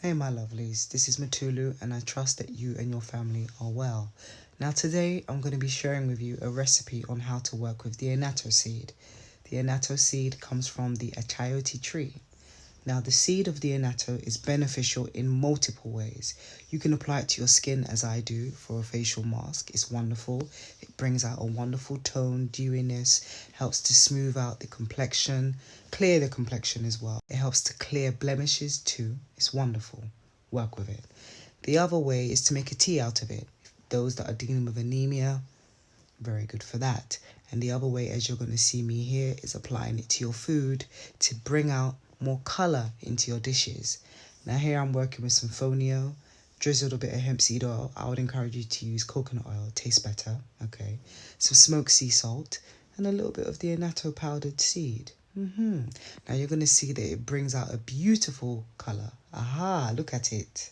Hey my lovelies, this is MUTULU and I trust that you and your family are well. Now today I'm going to be sharing with you a recipe on how to work with the Annatto seed. The Annatto seed comes from the achayote tree. Now the seed of the Annatto is beneficial in multiple ways. You can apply it to your skin as I do for a facial mask. It's wonderful. It brings out a wonderful tone, dewiness, helps to smooth out the complexion, clear the complexion as well. It helps to clear blemishes too. It's wonderful. Work with it. The other way is to make a tea out of it. Those that are dealing with anemia, very good for that. And the other way, as you're going to see me here, is applying it to your food to bring out more colour into your dishes. Now here I'm working with some fonio, drizzled a bit of hemp seed oil. I would encourage you to use coconut oil, it tastes better, okay. Some smoked sea salt and a little bit of the Annatto powdered seed. Now you're going to see that it brings out a beautiful colour. Aha, look at it.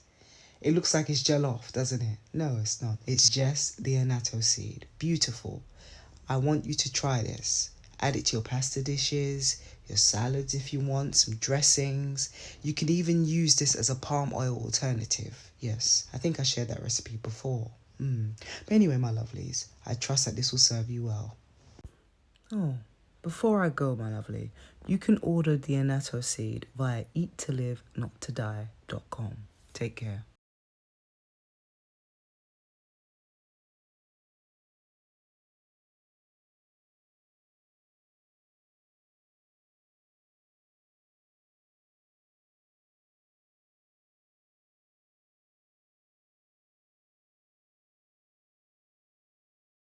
It looks like it's gel off, doesn't it? No, it's not. It's just the Annatto seed. Beautiful. I want you to try this. Add it to your pasta dishes, your salads if you want, some dressings. You can even use this as a palm oil alternative. Yes, I think I shared that recipe before. But anyway, my lovelies, I trust that this will serve you well. Oh, before I go, my lovely, you can order the Annatto seed via eattolivenotodie.com. Take care.